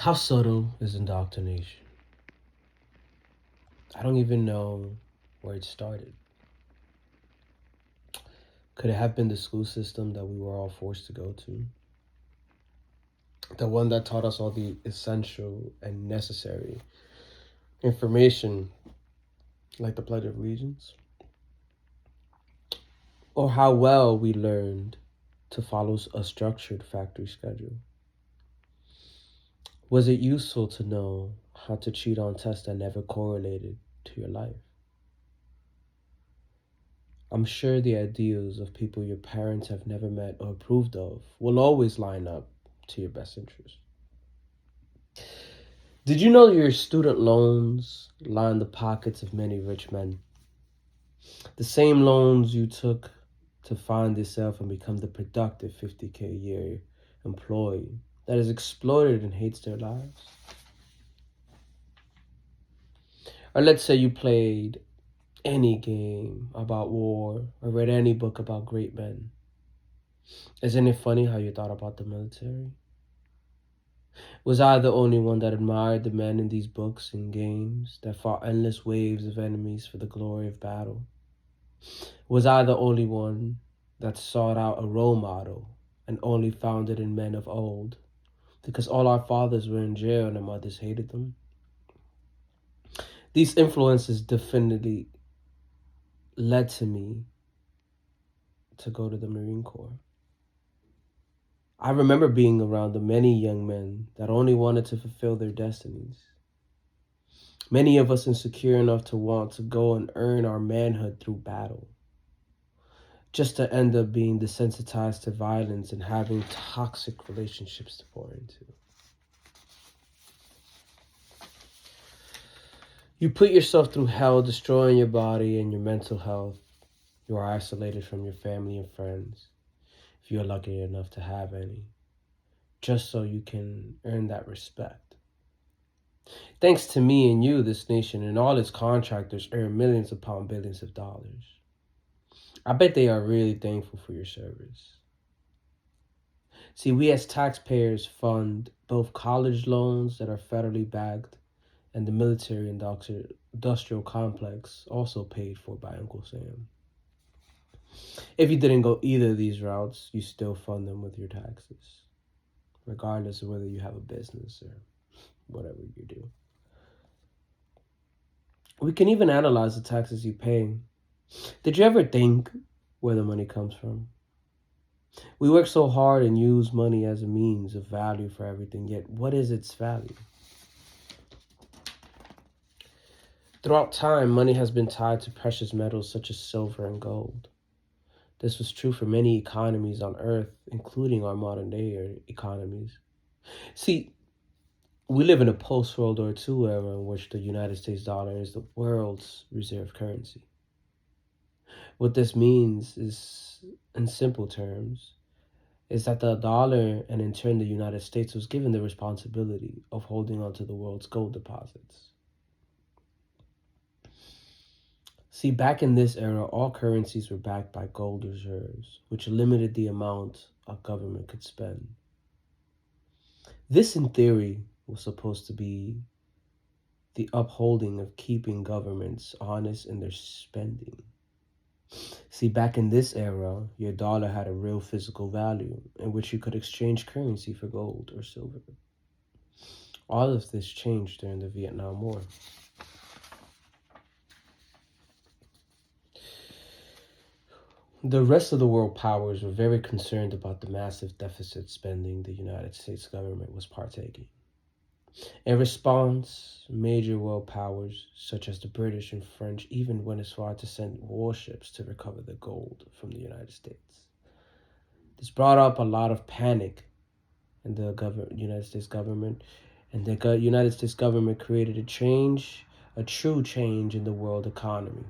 How subtle is indoctrination? I don't even know where it started. Could it have been the school system that we were all forced to go to? The one that taught us all the essential and necessary information, like the Pledge of Allegiance? Or how well we learned to follow a structured factory schedule? Was it useful to know how to cheat on tests that never correlated to your life? I'm sure the ideals of people your parents have never met or approved of will always line up to your best interest. Did you know your student loans line the pockets of many rich men? The same loans you took to find yourself and become the productive 50K a year employee that is exploited and hates their lives? Or let's say you played any game about war or read any book about great men. Isn't it funny how you thought about the military? Was I the only one that admired the men in these books and games that fought endless waves of enemies for the glory of battle? Was I the only one that sought out a role model and only found it in men of old because all our fathers were in jail and our mothers hated them? These influences definitely led to me to go to the Marine Corps. I remember being around the many young men that only wanted to fulfill their destinies. Many of us insecure enough to want to go and earn our manhood through battle, just to end up being desensitized to violence and having toxic relationships to pour into. You put yourself through hell, destroying your body and your mental health. You are isolated from your family and friends, if you're lucky enough to have any, just so you can earn that respect. Thanks to me and you, this nation and all its contractors earn millions upon billions of dollars. I bet they are really thankful for your service. See, we as taxpayers fund both college loans that are federally backed and the military industrial complex, also paid for by Uncle Sam. If you didn't go either of these routes, you still fund them with your taxes, regardless of whether you have a business or whatever you do. We can even analyze the taxes you pay. Did you ever think where the money comes from? We work so hard and use money as a means of value for everything, yet what is its value? Throughout time, money has been tied to precious metals such as silver and gold. This was true for many economies on Earth, including our modern day economies. See, we live in a post-World War II era in which the United States dollar is the world's reserve currency. What this means is, in simple terms, is that the dollar and in turn the United States was given the responsibility of holding on to the world's gold deposits. See, back in this era, all currencies were backed by gold reserves, which limited the amount a government could spend. This, in theory, was supposed to be the upholding of keeping governments honest in their spending. See, back in this era, your dollar had a real physical value in which you could exchange currency for gold or silver. All of this changed during the Vietnam War. The rest of the world powers were very concerned about the massive deficit spending the United States government was partaking. In response, major world powers such as the British and French even went as far to send warships to recover the gold from the United States. This brought up a lot of panic in the United States government, and the United States government created a true change in the world economy.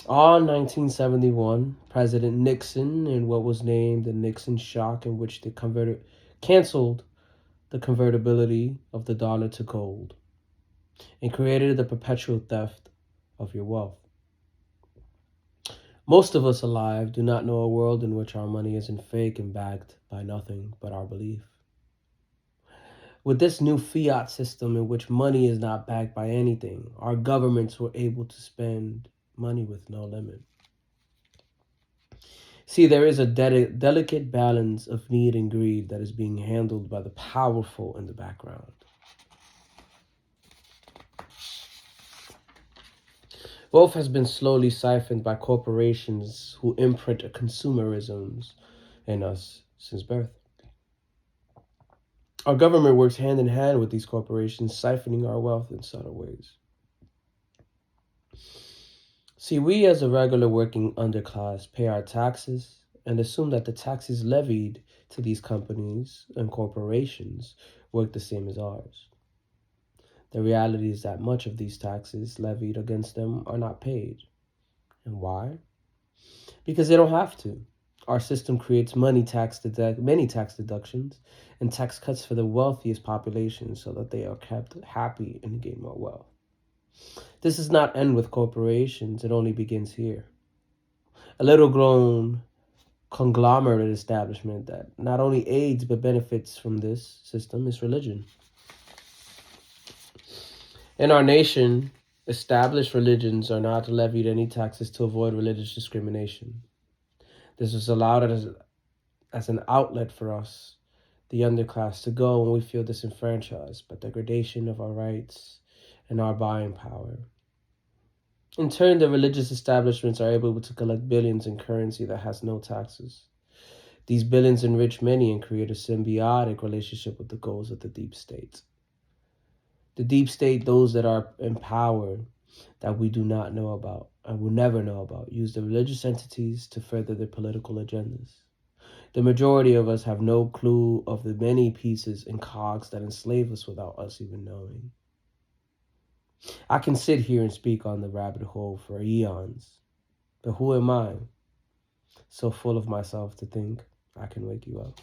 On 1971, President Nixon, in what was named the Nixon shock, in which they canceled the convertibility of the dollar to gold and created the perpetual theft of your wealth. Most of us alive do not know a world in which our money isn't fake and backed by nothing but our belief. With this new fiat system in which money is not backed by anything, our governments were able to spend money with no limit. See, there is a delicate balance of need and greed that is being handled by the powerful in the background. Wealth has been slowly siphoned by corporations who imprint consumerisms in us since birth. Our government works hand in hand with these corporations, siphoning our wealth in subtle ways. See, we as a regular working underclass pay our taxes and assume that the taxes levied to these companies and corporations work the same as ours. The reality is that much of these taxes levied against them are not paid. And why? Because they don't have to. Our system creates many tax deductions and tax cuts for the wealthiest population so that they are kept happy and gain more wealth. This does not end with corporations, it only begins here. A little grown conglomerate establishment that not only aids but benefits from this system is religion. In our nation, established religions are not levied any taxes to avoid religious discrimination. This is allowed as an outlet for us, the underclass, to go when we feel disenfranchised by degradation of our rights and our buying power. In turn, the religious establishments are able to collect billions in currency that has no taxes. These billions enrich many and create a symbiotic relationship with the goals of the deep state. The deep state, those that are in power that we do not know about and will never know about, use the religious entities to further their political agendas. The majority of us have no clue of the many pieces and cogs that enslave us without us even knowing. I can sit here and speak on the rabbit hole for eons, but who am I, so full of myself to think I can wake you up?